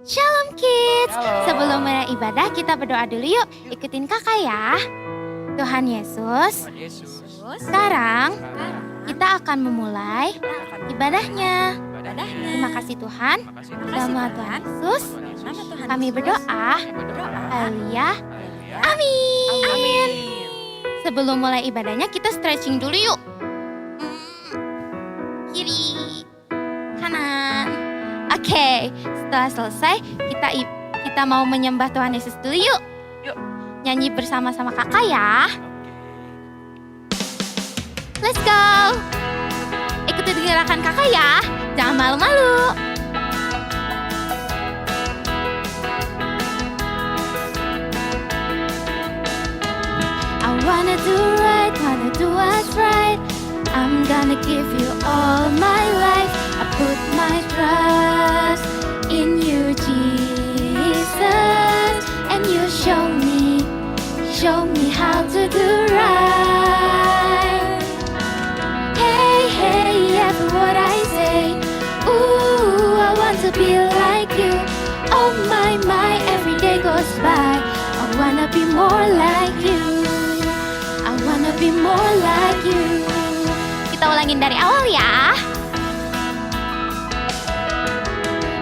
Shalom kids. Shalom. Sebelum mulai ibadah kita berdoa dulu yuk. Ikutin kakak ya. Tuhan Yesus, Tuhan Yesus, sekarang sekarang kita akan memulai ibadahnya. ibadahnya. Terima kasih Tuhan. Terima kasih Nama Tuhan Yesus, Tuhan Yesus. Nama Tuhan kami Yesus, berdoa. kami berdoa. Haleluya. Haleluya. Amin. Amin. Sebelum mulai ibadahnya kita stretching dulu yuk. Kiri, kanan. Oke, setelah selesai kita mau menyembah Tuhan Yesus dulu yuk. Yuk. Nyanyi bersama-sama kakak ya. Let's go. Ikuti gerakan kakak ya. Jangan malu-malu. I wanna do right, wanna do what's right. I'm gonna give you all my life. I put my trust in you, Jesus. And you show me how to do right. Hey, hey, every word I say. Ooh, I want to be like you. Oh my, every day goes by. I wanna be more like you. I wanna be more like you. Kita ulangin dari awal ya.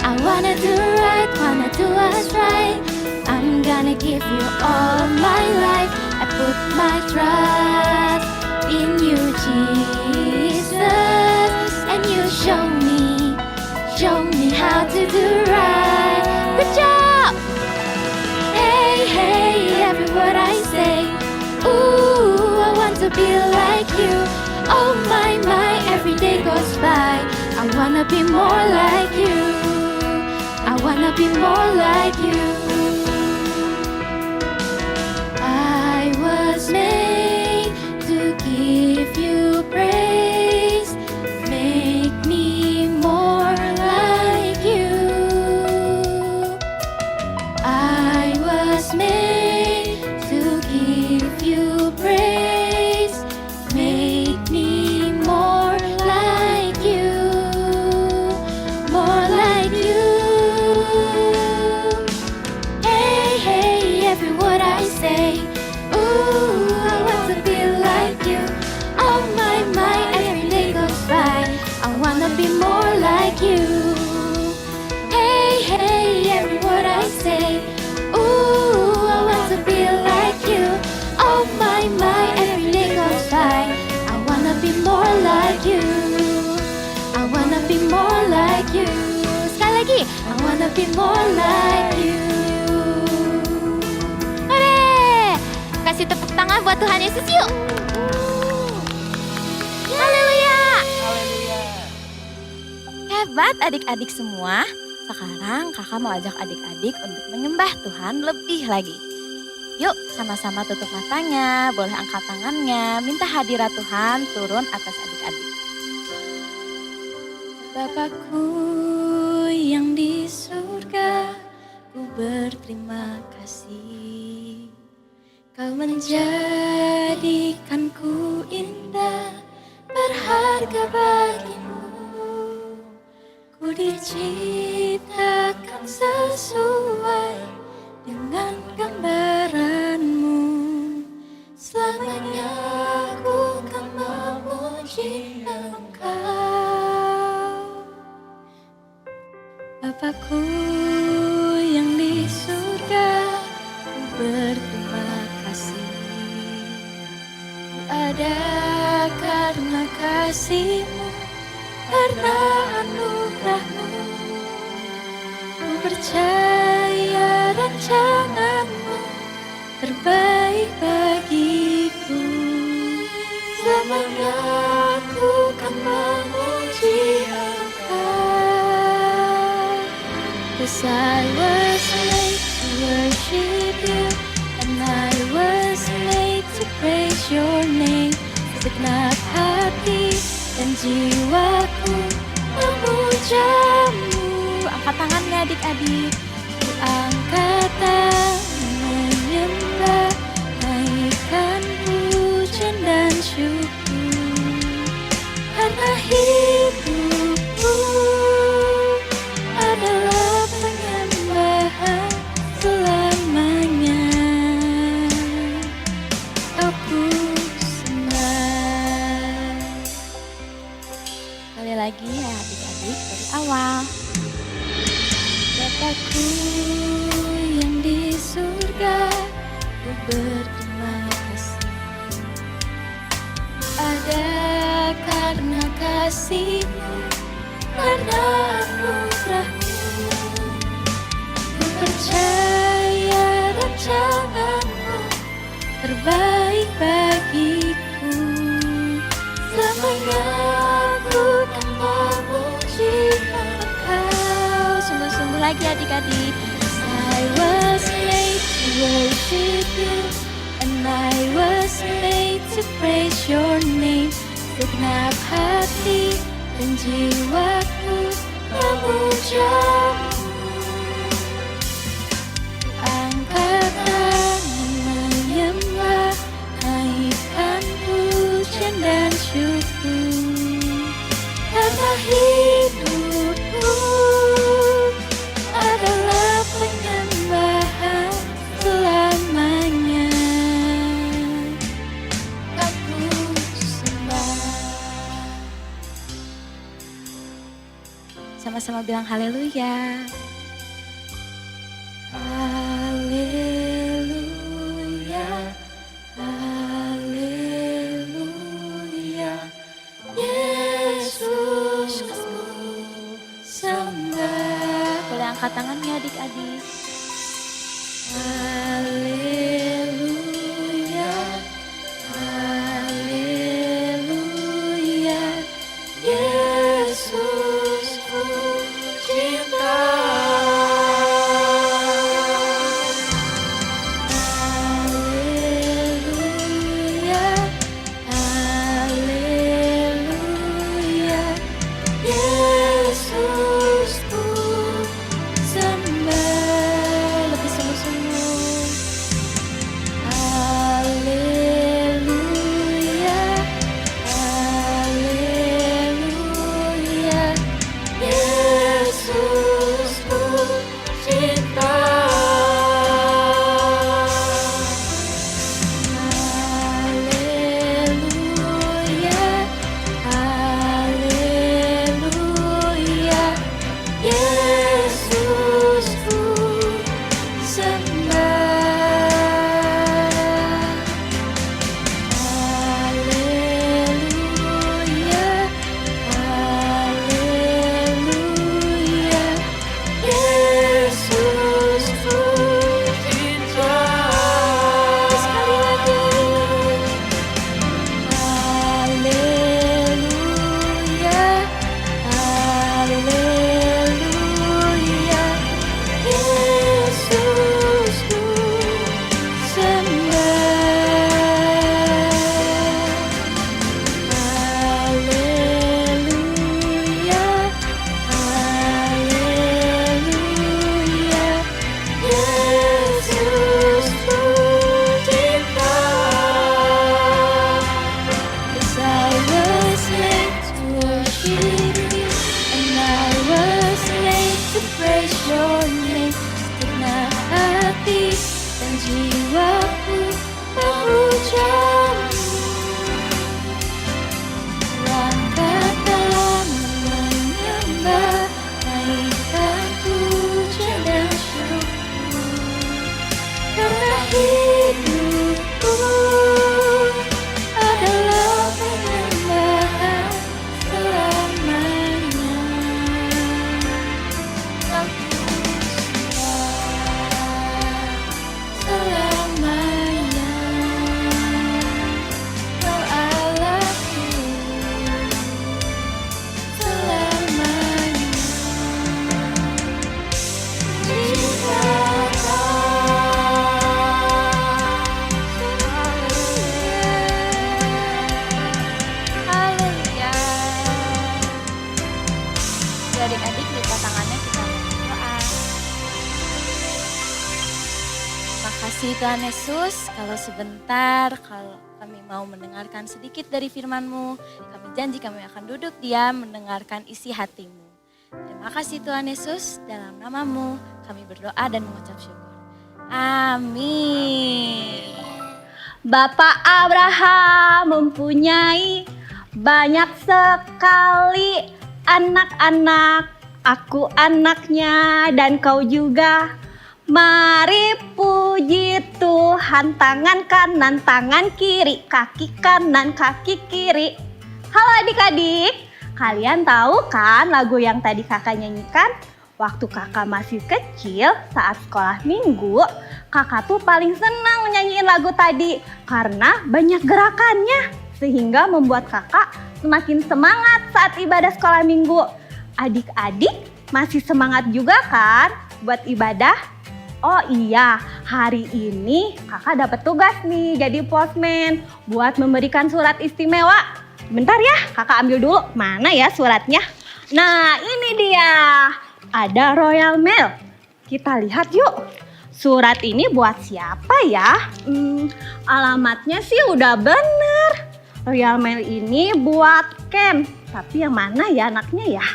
I wanna do right, wanna do what's right. I'm gonna give you all my life. I put my trust in you, Jesus. And you show me how to do right. Good job! Hey, hey, every word I say. Ooh, I want to be like you. Oh my, every day goes by. I wanna be more like you. I wanna be more like you. I was made to give you praise. Make me more like you. I was made to give you praise. Make me more like you. More like you. Hey, hey, every word I say. Ooh, I want to be like you. Oh my, every day goes by. I wanna be more like you. Hey, hey, every word I say. Ooh, I want to be like you. Oh my, every day goes by. I wanna be more like you. I wanna be more like you. Sekali lagi, I wanna be more like you. Hore! Kasih tepuk tangan buat Tuhan Yesus yuk. Haleluya! Haleluya. Hebat adik-adik semua. Sekarang kakak mau ajak adik-adik untuk menyembah Tuhan lebih lagi. Yuk sama-sama tutup matanya, boleh angkat tangannya, minta hadirat Tuhan turun atas adik-adik. Bapakku yang di surga, ku berterima kasih. Kau menjadikanku indah, berharga bagimu. Ku diciptakan sesuai dengan gambaranmu. Selamanya ku kan memuji Engkau. Bapakku yang di surga, ku berterima kasih. Ku ada karena kasih-Mu, karena anugerah-Mu. Ku percaya rancangan-Mu terbaik bagiku. Selamanya ku kan memuji Engkau. 'Cause I was made to worship you, and I was made to praise your name. Segenap hati dan jiwaku memujamu. Angkat tangannya adik-adik. Ku angkat tangan menyembah, naikkan pujian dan syukur. Karena hidupku adalah penyanyi Bapakku yang di surga, ku berterima kasih. Ada karena kasih-Mu, karena anugerah-Mu. Ku percaya rancangan-Mu terbaik bagiku. Selamanya ku akan memuji Engkau. Sungguh-sungguh lagi adik-adik. I was made to worship you, and I was made to praise your name. Segenap hati dan jiwaku memuja-Mu. Angkat tangan menyembah, naikkan pujian dan syukur. Karena hidupku adalah penyembahan selamanya. Aku sembah. Sama-sama bilang haleluya. Haleluya, haleluya, Yesus ku sembah. Boleh angkat tangannya adik-adik. Haleluya, haleluya, Yesus ku cinta. Haleluya, haleluya, Yesus ku sembah. Lebih sungguh-sungguh. Haleluya, haleluya, Yesus ku cinta. Haleluya, haleluya, Yesus ku sembah. Haleluya, haleluya, Yesus ku cinta. Sekali lagi. Haleluya, haleluya, Yesus ku sembah. Haleluya, haleluya, Yesus ku cinta. 'Cause I was made to worship you, and I was made to praise your name. Segenap hati dan jiwaku memuja-Mu. Langkah dalam menyembah, naikkan pujian dan syukur. Karena hidupku adalah penyembahan selamanya. Aku sembah selamanya. Kau Allahku selamanya. Haleluya. Ya, adik-adik lipat tangannya kita berdoa. Makasih Tuhan Yesus, kalau sebentar kalau kami mau mendengarkan sedikit dari firman-Mu, kami janji kami akan duduk diam mendengarkan isi hati-Mu. Terima kasih Tuhan Yesus, dalam nama-Mu kami berdoa dan mengucap syukur. Amin. Bapak Abraham mempunyai banyak sekali anak-anak Aku anaknya dan kau juga. Mari puji Tuhan, tangan kanan, tangan kiri, kaki kanan, kaki kiri. Halo adik-adik, kalian tahu kan lagu yang tadi kakak nyanyikan? Waktu kakak masih kecil saat sekolah minggu, kakak tuh paling senang nyanyiin lagu tadi karena banyak gerakannya sehingga membuat kakak semakin semangat saat ibadah sekolah minggu. Adik-adik masih semangat juga kan buat ibadah? Oh iya, hari ini kakak dapat tugas nih jadi postman buat memberikan surat istimewa. Bentar ya, kakak ambil dulu. Mana ya suratnya? Nah, ini dia. Ada Royal Mail. Kita lihat yuk. Surat ini buat siapa ya? Alamatnya sih udah bener. Royal Mail ini buat Ken. Tapi yang mana ya anaknya ya?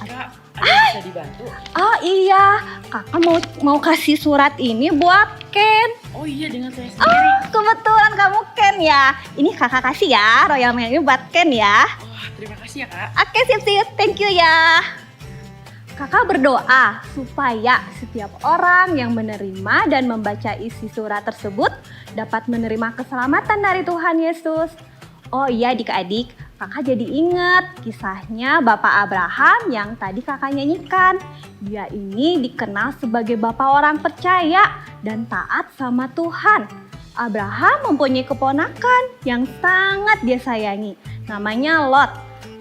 Kak, ada bisa dibantu? Oh iya, kakak mau kasih surat ini buat Ken. Oh iya, dengan saya sendiri. Kebetulan kamu Ken ya. Ini kakak kasih ya, Royal Mail ini buat Ken ya. Wah, terima kasih ya Kak. Oke, sip, thank you ya. Kakak berdoa supaya setiap orang yang menerima dan membaca isi surat tersebut dapat menerima keselamatan dari Tuhan Yesus. Oh iya adik-adik, kakak jadi ingat kisahnya Bapak Abraham yang tadi kakak nyanyikan. Dia ini dikenal sebagai bapak orang percaya dan taat sama Tuhan. Abraham mempunyai keponakan yang sangat dia sayangi, namanya Lot.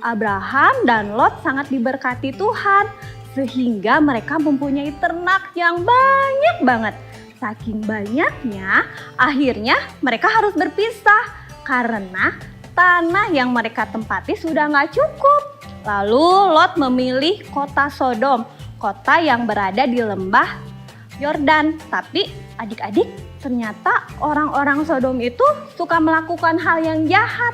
Abraham dan Lot sangat diberkati Tuhan sehingga mereka mempunyai ternak yang banyak banget. Saking banyaknya, akhirnya mereka harus berpisah karena tanah yang mereka tempati sudah nggak cukup. Lalu Lot memilih kota Sodom, kota yang berada di lembah Yordan. Tapi adik-adik, ternyata orang-orang Sodom itu suka melakukan hal yang jahat.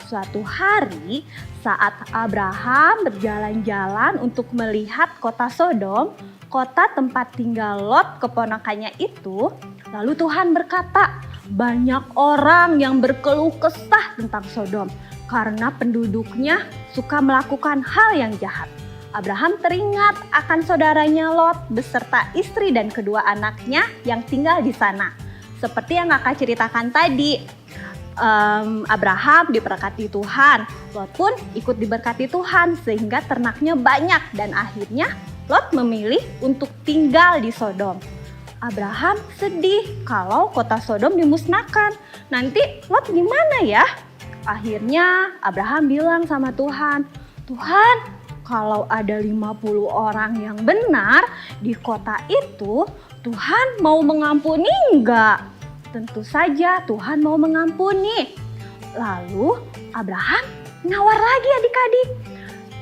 Suatu hari saat Abraham berjalan-jalan untuk melihat kota Sodom, kota tempat tinggal Lot keponakannya itu, lalu Tuhan berkata, banyak orang yang berkeluh kesah tentang Sodom karena penduduknya suka melakukan hal yang jahat. Abraham teringat akan saudaranya Lot beserta istri dan kedua anaknya yang tinggal di sana. Seperti yang kakak ceritakan tadi, Abraham diberkati Tuhan, Lot pun ikut diberkati Tuhan sehingga ternaknya banyak dan akhirnya Lot memilih untuk tinggal di Sodom. Abraham sedih kalau kota Sodom dimusnahkan. Nanti Lot gimana ya? Akhirnya Abraham bilang sama Tuhan, Tuhan, kalau ada 50 orang yang benar di kota itu, Tuhan mau mengampuni enggak? Tentu saja Tuhan mau mengampuni. Lalu Abraham nawar lagi adik-adik.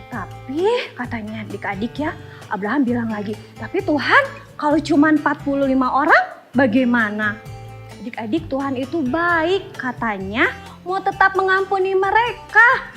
Tapi katanya adik-adik ya, Abraham bilang lagi, tapi Tuhan kalau cuma 45 orang bagaimana? Adik-adik, Tuhan itu baik, katanya mau tetap mengampuni mereka.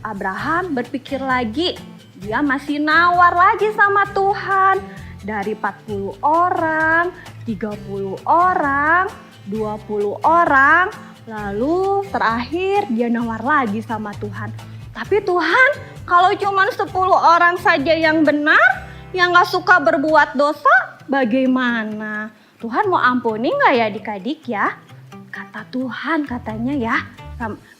Abraham berpikir lagi, dia masih nawar lagi sama Tuhan. Dari 40 orang, 30 orang, 20 orang, lalu terakhir dia nawar lagi sama Tuhan. Tapi Tuhan, kalau cuma 10 orang saja yang benar, yang gak suka berbuat dosa, bagaimana? Tuhan mau ampuni gak ya adik-adik ya? Kata Tuhan katanya ya,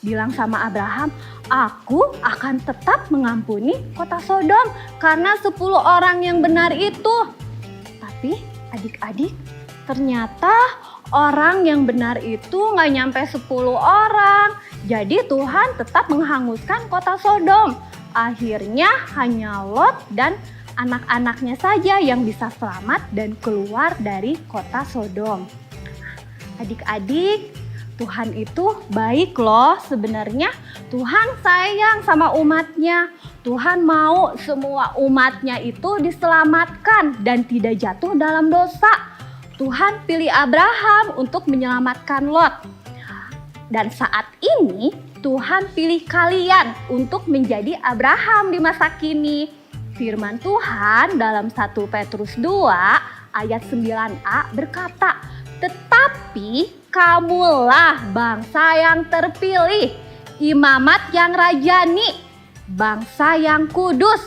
bilang sama Abraham, aku akan tetap mengampuni kota Sodom karena 10 orang yang benar itu. Tapi adik-adik, ternyata orang yang benar itu gak nyampe 10 orang. Jadi Tuhan tetap menghanguskan kota Sodom. Akhirnya hanya Lot dan anak-anaknya saja yang bisa selamat dan keluar dari kota Sodom. Adik-adik, Tuhan itu baik loh sebenarnya. Tuhan sayang sama umatnya. Tuhan mau semua umatnya itu diselamatkan dan tidak jatuh dalam dosa. Tuhan pilih Abraham untuk menyelamatkan Lot. Dan saat ini Tuhan pilih kalian untuk menjadi Abraham di masa kini. Firman Tuhan dalam 1 Petrus 2 ayat 9a berkata, tetapi kamulah bangsa yang terpilih, imamat yang rajani, bangsa yang kudus,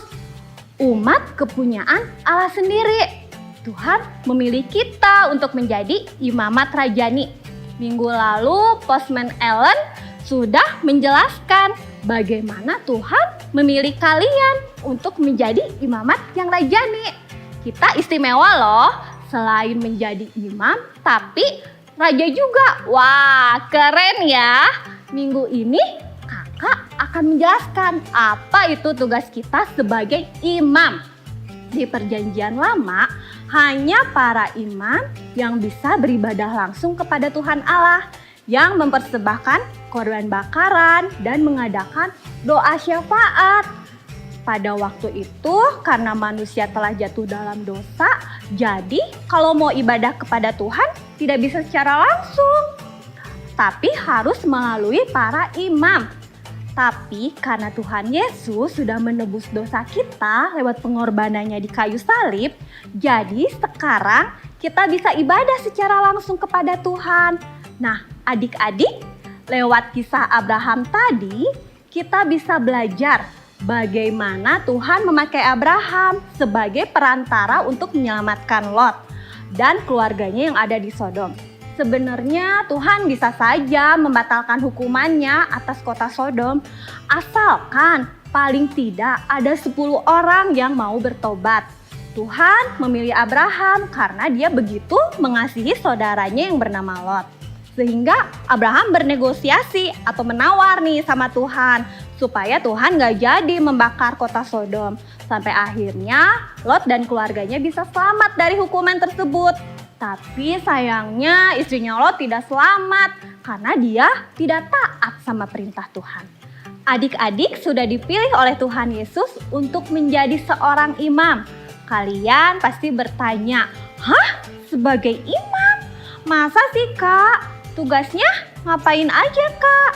umat kepunyaan Allah sendiri. Tuhan memilih kita untuk menjadi imamat rajani. Minggu lalu Postman Ellen sudah menjelaskan bagaimana Tuhan memilih kalian untuk menjadi imamat yang rajani. Kita istimewa loh, selain menjadi imam, tapi raja juga. Wah, keren ya. Minggu ini kakak akan menjelaskan apa itu tugas kita sebagai imam. Di Perjanjian Lama, hanya para imam yang bisa beribadah langsung kepada Tuhan Allah, yang mempersembahkan korban bakaran dan mengadakan doa syafaat. Pada waktu itu, karena manusia telah jatuh dalam dosa, jadi kalau mau ibadah kepada Tuhan tidak bisa secara langsung, tapi harus melalui para imam. Tapi karena Tuhan Yesus sudah menebus dosa kita lewat pengorbanannya di kayu salib, jadi sekarang kita bisa ibadah secara langsung kepada Tuhan. Nah, adik-adik, lewat kisah Abraham tadi, kita bisa belajar bagaimana Tuhan memakai Abraham sebagai perantara untuk menyelamatkan Lot dan keluarganya yang ada di Sodom. Sebenarnya Tuhan bisa saja membatalkan hukumannya atas kota Sodom, asalkan paling tidak ada 10 orang yang mau bertobat. Tuhan memilih Abraham karena dia begitu mengasihi saudaranya yang bernama Lot. Sehingga Abraham bernegosiasi atau menawar nih sama Tuhan supaya Tuhan gak jadi membakar kota Sodom. Sampai akhirnya Lot dan keluarganya bisa selamat dari hukuman tersebut. Tapi sayangnya istrinya Lot tidak selamat karena dia tidak taat sama perintah Tuhan. Adik-adik sudah dipilih oleh Tuhan Yesus untuk menjadi seorang imam. Kalian pasti bertanya, hah? Sebagai imam? Masa sih kak? Tugasnya ngapain aja kak?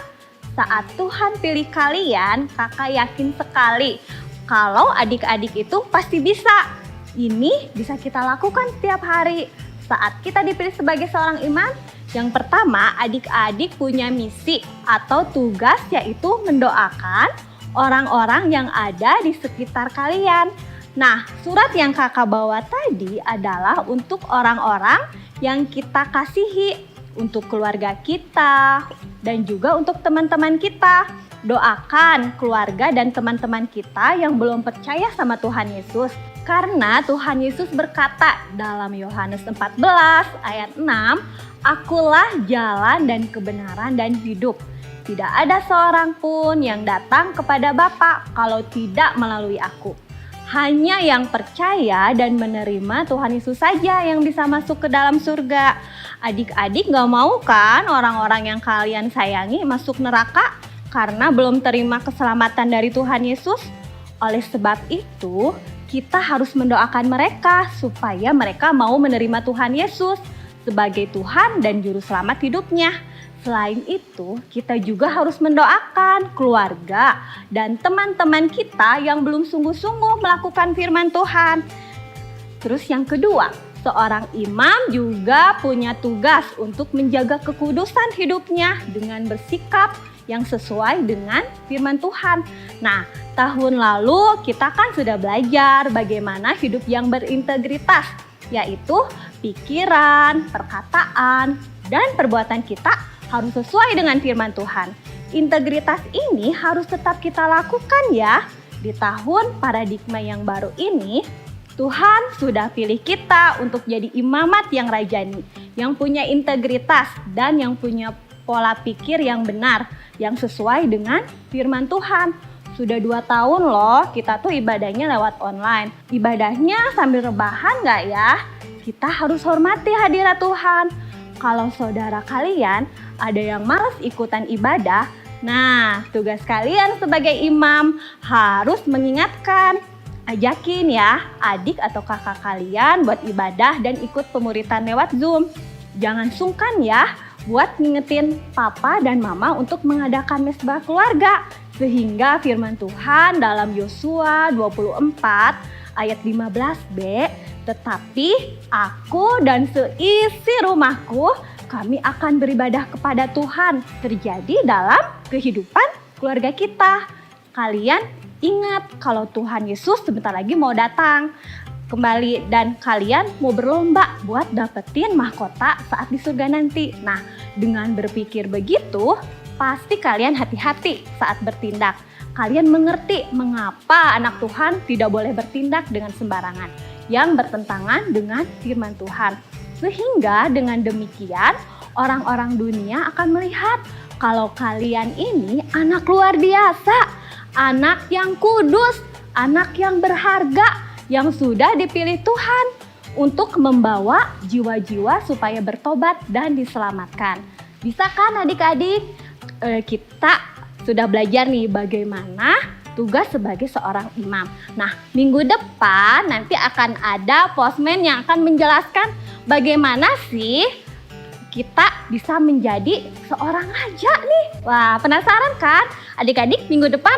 Saat Tuhan pilih kalian, kakak yakin sekali kalau adik-adik itu pasti bisa. Ini bisa kita lakukan setiap hari. Saat kita dipilih sebagai seorang imam, yang pertama adik-adik punya misi atau tugas, yaitu mendoakan orang-orang yang ada di sekitar kalian. Nah, surat yang kakak bawa tadi adalah untuk orang-orang yang kita kasihi, untuk keluarga kita dan juga untuk teman-teman kita. Doakan keluarga dan teman-teman kita yang belum percaya sama Tuhan Yesus. Karena Tuhan Yesus berkata dalam Yohanes 14 ayat 6, "Akulah jalan dan kebenaran dan hidup. Tidak ada seorang pun yang datang kepada Bapa kalau tidak melalui aku." Hanya yang percaya dan menerima Tuhan Yesus saja yang bisa masuk ke dalam surga. Adik-adik gak mau kan orang-orang yang kalian sayangi masuk neraka karena belum terima keselamatan dari Tuhan Yesus? Oleh sebab itu, kita harus mendoakan mereka supaya mereka mau menerima Tuhan Yesus sebagai Tuhan dan Juru Selamat hidupnya. Selain itu, kita juga harus mendoakan keluarga dan teman-teman kita yang belum sungguh-sungguh melakukan firman Tuhan. Terus yang kedua, seorang imam juga punya tugas untuk menjaga kekudusan hidupnya dengan bersikap yang sesuai dengan firman Tuhan. Nah, tahun lalu kita kan sudah belajar bagaimana hidup yang berintegritas, yaitu pikiran, perkataan, dan perbuatan kita harus sesuai dengan firman Tuhan. Integritas ini harus tetap kita lakukan ya. Di tahun paradigma yang baru ini, Tuhan sudah pilih kita untuk jadi imamat yang rajani, yang punya integritas dan yang punya pola pikir yang benar, yang sesuai dengan firman Tuhan. Sudah 2 tahun loh kita tuh ibadahnya lewat online. Ibadahnya sambil rebahan gak ya? Kita harus hormati hadirat Tuhan. Kalau saudara kalian ada yang malas ikutan ibadah, nah tugas kalian sebagai imam harus mengingatkan. Ajakin ya adik atau kakak kalian buat ibadah dan ikut pemuritan lewat Zoom. Jangan sungkan ya buat ngingetin papa dan mama untuk mengadakan mesbah keluarga. Sehingga firman Tuhan dalam Yosua 24 ayat 15b, "Tetapi aku dan seisi rumahku, kami akan beribadah kepada Tuhan," terjadi dalam kehidupan keluarga kita. Kalian Ingat kalau Tuhan Yesus sebentar lagi mau datang kembali dan kalian mau berlomba buat dapetin mahkota saat di surga nanti. Nah, dengan berpikir begitu, pasti kalian hati-hati saat bertindak. Kalian mengerti mengapa anak Tuhan tidak boleh bertindak dengan sembarangan yang bertentangan dengan firman Tuhan. Sehingga dengan demikian orang-orang dunia akan melihat kalau kalian ini anak luar biasa, anak yang kudus, anak yang berharga, yang sudah dipilih Tuhan untuk membawa jiwa-jiwa supaya bertobat dan diselamatkan. Bisa kan adik-adik? Kita sudah belajar nih bagaimana tugas sebagai seorang imam. Nah, minggu depan nanti akan ada postman yang akan menjelaskan bagaimana sih kita bisa menjadi seorang raja nih. Wah, penasaran kan? Adik-adik minggu depan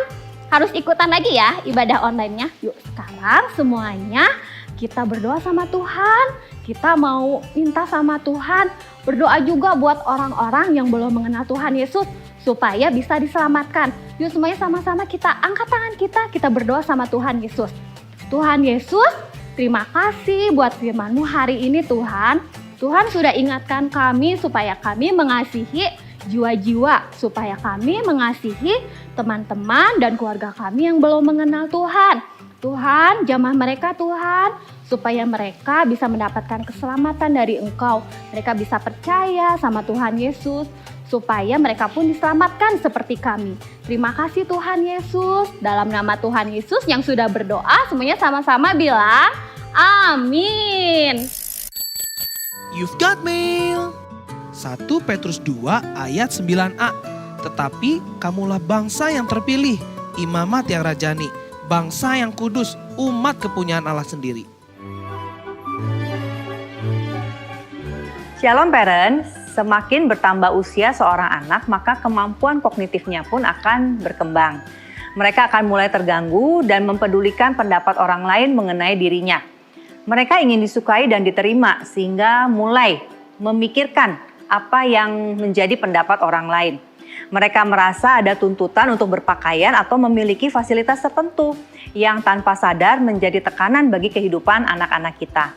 harus ikutan lagi ya ibadah online-nya. Yuk sekarang semuanya kita berdoa sama Tuhan. Kita mau minta sama Tuhan. Berdoa juga buat orang-orang yang belum mengenal Tuhan Yesus supaya bisa diselamatkan. Yuk semuanya sama-sama kita angkat tangan kita berdoa sama Tuhan Yesus. Tuhan Yesus, terima kasih buat firman-Mu hari ini Tuhan. Tuhan sudah ingatkan kami supaya kami mengasihi jiwa-jiwa, supaya kami mengasihi teman-teman dan keluarga kami yang belum mengenal Tuhan. Tuhan, jamah mereka Tuhan, supaya mereka bisa mendapatkan keselamatan dari Engkau. Mereka bisa percaya sama Tuhan Yesus, supaya mereka pun diselamatkan seperti kami. Terima kasih Tuhan Yesus. Dalam nama Tuhan Yesus yang sudah berdoa, semuanya sama-sama bilang, amin. You've got mail. 1 Petrus 2 ayat 9a. Tetapi kamulah bangsa yang terpilih, imamat yang rajani, bangsa yang kudus, umat kepunyaan Allah sendiri. Shalom parents, semakin bertambah usia seorang anak maka kemampuan kognitifnya pun akan berkembang. Mereka akan mulai terganggu dan mempedulikan pendapat orang lain mengenai dirinya. Mereka ingin disukai dan diterima sehingga mulai memikirkan apa yang menjadi pendapat orang lain. Mereka merasa ada tuntutan untuk berpakaian atau memiliki fasilitas tertentu yang tanpa sadar menjadi tekanan bagi kehidupan anak-anak kita.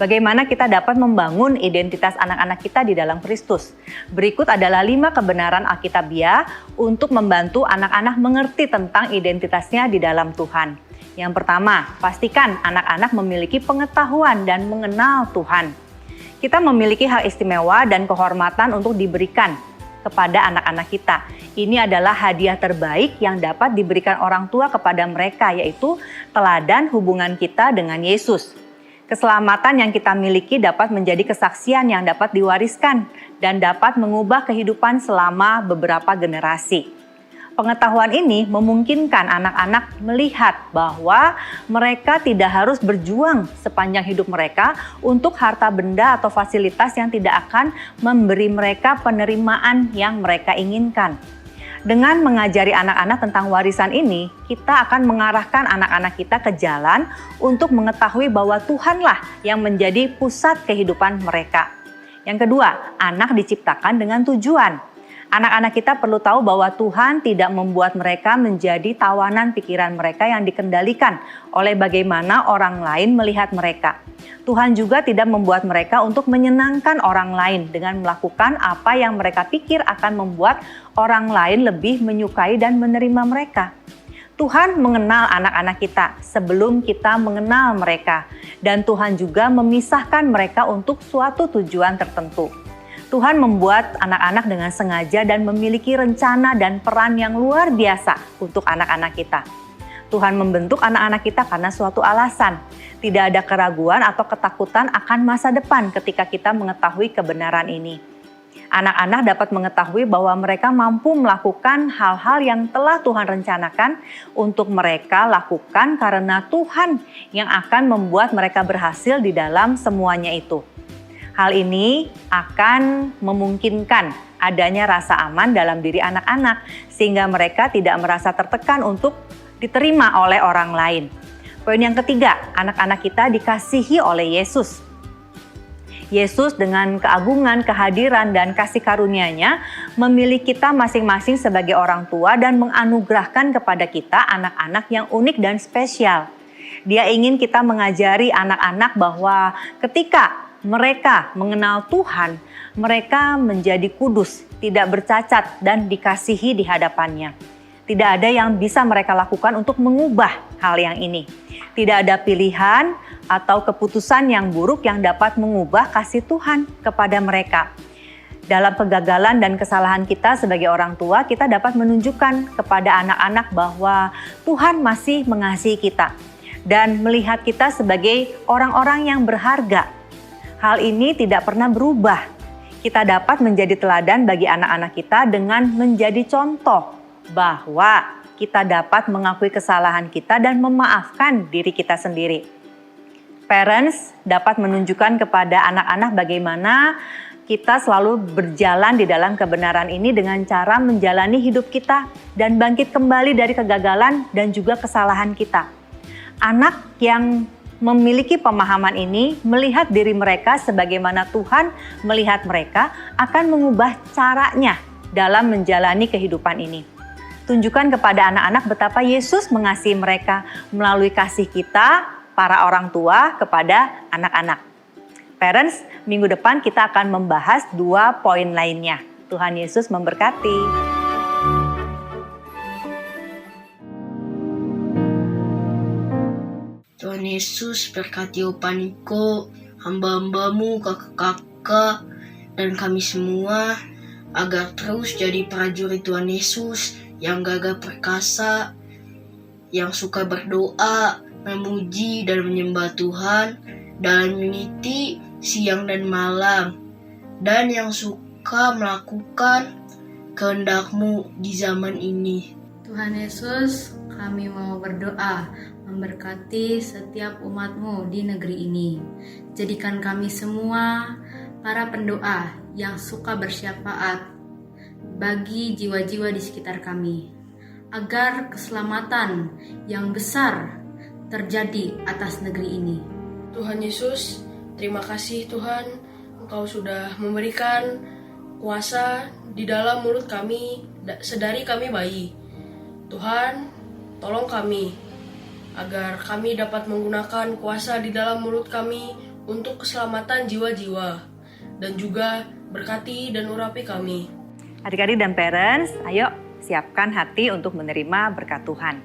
Bagaimana kita dapat membangun identitas anak-anak kita di dalam Kristus? Berikut adalah 5 kebenaran Alkitabiah untuk membantu anak-anak mengerti tentang identitasnya di dalam Tuhan. Yang pertama, pastikan anak-anak memiliki pengetahuan dan mengenal Tuhan. Kita memiliki hak istimewa dan kehormatan untuk diberikan kepada anak-anak kita. Ini adalah hadiah terbaik yang dapat diberikan orang tua kepada mereka, yaitu teladan hubungan kita dengan Yesus. Keselamatan yang kita miliki dapat menjadi kesaksian yang dapat diwariskan dan dapat mengubah kehidupan selama beberapa generasi. Pengetahuan ini memungkinkan anak-anak melihat bahwa mereka tidak harus berjuang sepanjang hidup mereka untuk harta benda atau fasilitas yang tidak akan memberi mereka penerimaan yang mereka inginkan. Dengan mengajari anak-anak tentang warisan ini, kita akan mengarahkan anak-anak kita ke jalan untuk mengetahui bahwa Tuhanlah yang menjadi pusat kehidupan mereka. Yang kedua, anak diciptakan dengan tujuan. Anak-anak kita perlu tahu bahwa Tuhan tidak membuat mereka menjadi tawanan pikiran mereka yang dikendalikan oleh bagaimana orang lain melihat mereka. Tuhan juga tidak membuat mereka untuk menyenangkan orang lain dengan melakukan apa yang mereka pikir akan membuat orang lain lebih menyukai dan menerima mereka. Tuhan mengenal anak-anak kita sebelum kita mengenal mereka, dan Tuhan juga memisahkan mereka untuk suatu tujuan tertentu. Tuhan membuat anak-anak dengan sengaja dan memiliki rencana dan peran yang luar biasa untuk anak-anak kita. Tuhan membentuk anak-anak kita karena suatu alasan. Tidak ada keraguan atau ketakutan akan masa depan ketika kita mengetahui kebenaran ini. Anak-anak dapat mengetahui bahwa mereka mampu melakukan hal-hal yang telah Tuhan rencanakan untuk mereka lakukan karena Tuhan yang akan membuat mereka berhasil di dalam semuanya itu. Hal ini akan memungkinkan adanya rasa aman dalam diri anak-anak sehingga mereka tidak merasa tertekan untuk diterima oleh orang lain. Poin yang ketiga, anak-anak kita dikasihi oleh Yesus. Yesus dengan keagungan, kehadiran, dan kasih karunia-Nya memilih kita masing-masing sebagai orang tua dan menganugerahkan kepada kita anak-anak yang unik dan spesial. Dia ingin kita mengajari anak-anak bahwa ketika mereka mengenal Tuhan, mereka menjadi kudus, tidak bercacat, dan dikasihi di hadapan-Nya. Tidak ada yang bisa mereka lakukan untuk mengubah hal yang ini. Tidak ada pilihan atau keputusan yang buruk yang dapat mengubah kasih Tuhan kepada mereka. Dalam kegagalan dan kesalahan kita sebagai orang tua, kita dapat menunjukkan kepada anak-anak bahwa Tuhan masih mengasihi kita dan melihat kita sebagai orang-orang yang berharga. Hal ini tidak pernah berubah. Kita dapat menjadi teladan bagi anak-anak kita dengan menjadi contoh bahwa kita dapat mengakui kesalahan kita dan memaafkan diri kita sendiri. Parents dapat menunjukkan kepada anak-anak bagaimana kita selalu berjalan di dalam kebenaran ini dengan cara menjalani hidup kita dan bangkit kembali dari kegagalan dan juga kesalahan kita. Anak yang memiliki pemahaman ini melihat diri mereka sebagaimana Tuhan melihat mereka akan mengubah caranya dalam menjalani kehidupan ini. Tunjukkan kepada anak-anak betapa Yesus mengasihi mereka melalui kasih kita, para orang tua, kepada anak-anak. Parents, minggu depan kita akan membahas 2 poin lainnya. Tuhan Yesus memberkati. Tuhan Yesus berkati Opaniko, hamba-hambamu, kakak-kakak, dan kami semua, agar terus jadi prajurit Tuhan Yesus yang gagah perkasa, yang suka berdoa, memuji dan menyembah Tuhan dalam unity siang dan malam, dan yang suka melakukan kehendak-Mu di zaman ini. Tuhan Yesus, kami mau berdoa memberkati setiap umat-Mu di negeri ini. Jadikan kami semua para pendoa yang suka bersyafaat bagi jiwa-jiwa di sekitar kami, agar keselamatan yang besar terjadi atas negeri ini. Tuhan Yesus, terima kasih Tuhan, Engkau sudah memberikan kuasa di dalam mulut kami sedari kami bayi. Tuhan, tolong kami agar kami dapat menggunakan kuasa di dalam mulut kami untuk keselamatan jiwa-jiwa, dan juga berkati dan urapi kami. Adik-adik dan parents, ayo siapkan hati untuk menerima berkat Tuhan.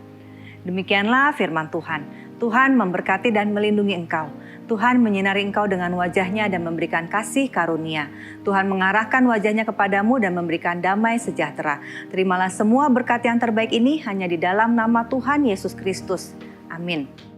Demikianlah firman Tuhan. Tuhan memberkati dan melindungi engkau. Tuhan menyinari engkau dengan wajah-Nya dan memberikan kasih karunia. Tuhan mengarahkan wajah-Nya kepadamu dan memberikan damai sejahtera. Terimalah semua berkat yang terbaik ini hanya di dalam nama Tuhan Yesus Kristus. Amin.